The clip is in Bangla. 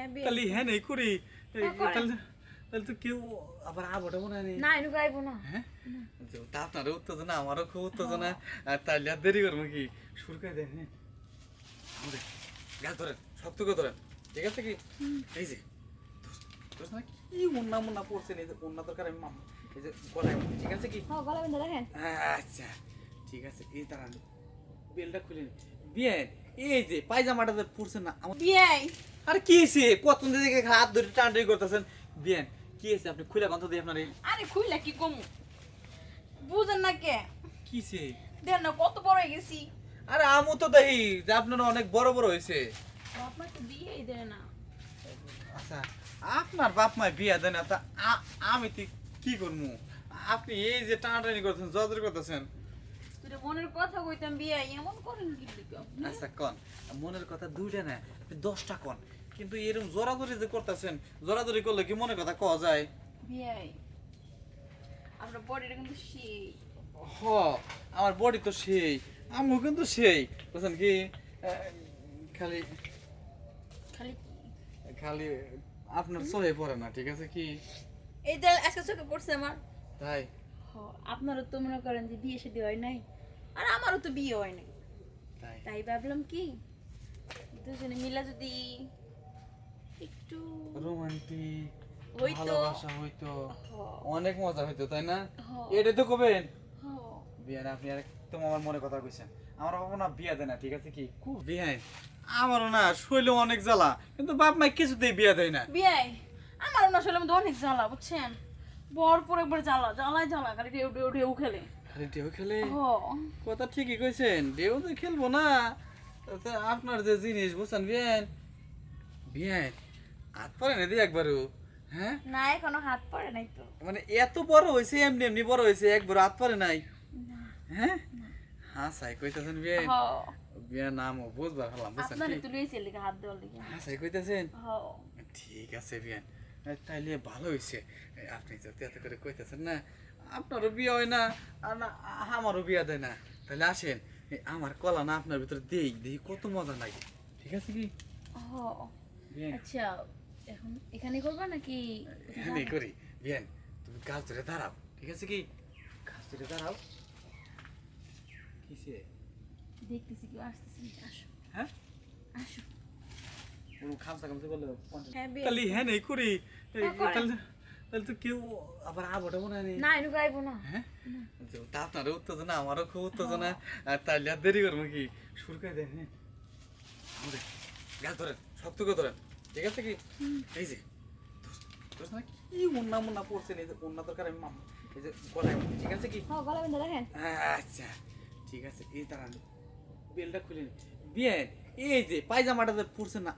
হ্যাঁ বিয়ে তাহলে হ্যাঁ নেই করি করে। তাহলে তাহলে তো কেউ আবার আবোটা মনে হয় না এনু গাইবো না হ্যাঁ তা আপনারও উত্তেজনা আমারও খুব উত্তেজনা আর তাহলে আর দেরি করবো কি শুরু করে দেন হ্যাঁ আমাদের গাছ ধরেন শক্ত করে ধরেন ঠিক আছে কি এই যে তোর না কি মুন্না মুন্না পড়ছেন এই যে মুন্না দরকার আমি মাম এই যে গলায় বাঁধি, ঠিক আছে কি হ্যাঁ গলা বেঁধে রাখেন আচ্ছা ঠিক আছে এই দাঁড়ান বেলটা খুলে নিন বিয়েন এই যে পায়জামাটা যে পড়ছেন না আমার বিয়ে আর কি হয়েছে কত দিকে হাত ধরে টানটানি করতেছেন বিয়েন কি হয়েছে আপনি খুলে গন্ধ দিয়ে আপনার আরে খুইলা কি কমু বুঝেন না কে কি হয়েছে দেন না কত বড় হয়ে গেছি আরে আমু তো দেখি যে আপনার অনেক বড় বড় হয়েছে আপনার তো বিয়েই দেয় না আচ্ছা আপনার বাপ মায় বিয়া দেয় না তা আমি তো কি করবো আপনি এই যে টানাটানি করতেছেন জজর করতেছেন তুই মনের কথা কইতাম বিয়ে এমন করেন কি লিখো আচ্ছা কন মনের কথা দুইটা না আপনি 10টা কন কিন্তু এরকম জোরাজোরি যে করতেছেন জোরাজোরি করলে কি মনের কথা কওয়া যায় বিয়ে আপনার বডিটা কিন্তু সেই হ আমার বডি তো সেই আমু কিন্তু সেই বুঝছেন কি খালি খালি খালি আপনার চোখে পড়ে না ঠিক আছে কি এই যে আজকে চোখে পড়ছে আমার তাই আপনারও তো মনে করেন যে বিয়ে শাদী হয় নাই আর আমারও তো বিয়ে হয় নাই তাই তাই ভাবলাম কি দুজনে মিলা যদি একটু রোমান্টিক হইতো। ভালোবাসা হইতো অনেক মজা হইতো তাই না হ্যাঁ। এটা তো কবেন বিয়ে না আপনি একদম আমার মনে কথা কইছেন আমার বাবা না বিয়া দেয় না ঠিক আছে কি খুব বিয়ে আমারও না শৈল অনেক জ্বালা কিন্তু বাপ মাই কিছুতেই বিয়া দেয় না বিয়ে আমারও না আসলে মধ্যে অনেক জ্বালা বুঝছেন বর পর একবার জ্বালা জ্বালায় জ্বালা খালি ঢেউ ঢেউ ঢেউ খেলে খালি ঢেউ খেলে হ কথা ঠিকই কইছেন ঢেউ তো খেলবো না তা আপনার যে জিনিস বুঝছেন বিয়েন বিয়েন হাত পরে না দিয়ে একবারও হ্যাঁ না এখনো হাত পড়ে নাই তো মানে এত বড় হয়েছে এমনি এমনি বড় হয়েছে একবার হাত পরে নাই হ্যাঁ হ্যাঁ সাই কইতেছেন বিয়েন হ বিয়ের নাম বুঝবার হলাম বুঝছেন আপনার কি তো লইছে লিখে হাত দেওয়ার লিখে হ্যাঁ সাই কইতেছেন হ ঠিক আছে বিয়ান তাইলে ভালো হয়েছে আপনি যদি এত করে কইতেছেন না আপনারও বিয়ে হয় না আর না আমারও বিয়া দেয় না তাহলে আসেন আমার কলা না আপনার ভিতরে দেই দেখি কত মজা লাগে ঠিক আছে কি হ বিয়ান আচ্ছা এখন এখানে করবা নাকি হ্যাঁ করি বিয়ান তুমি গাছ ধরে দাঁড়াও ঠিক আছে কি গাছ ধরে দাঁড়াও কিসে দেখতেছি কি আসতেছি আসো হ্যাঁ আসো কোনো খামসা খামসা করলে হ্যাঁ বিয়ে তাহলে হ্যাঁ নেই করি করে। তাহলে তাহলে তো কেউ আবার আবোটা মনে হয় না এনু গাইবো না হ্যাঁ তা আপনারও উত্তেজনা আমারও খুব উত্তেজনা আর তাহলে আর দেরি করবো কি শুরু করে দেন হ্যাঁ আমাদের গাছ ধরেন শক্ত করে ধরেন ঠিক আছে কি এই যে তোর না কি মুন্না মুন্না পড়ছেন এই যে মুন্না দরকার আমি মাম এই যে গলায় বাঁধি, ঠিক আছে কি হ্যাঁ গলা বেঁধে রাখেন আচ্ছা ঠিক আছে এই দাঁড়ান বেলটা খুলে নিন বিয়েন এই যে পায়জামাটা যে পড়ছেন না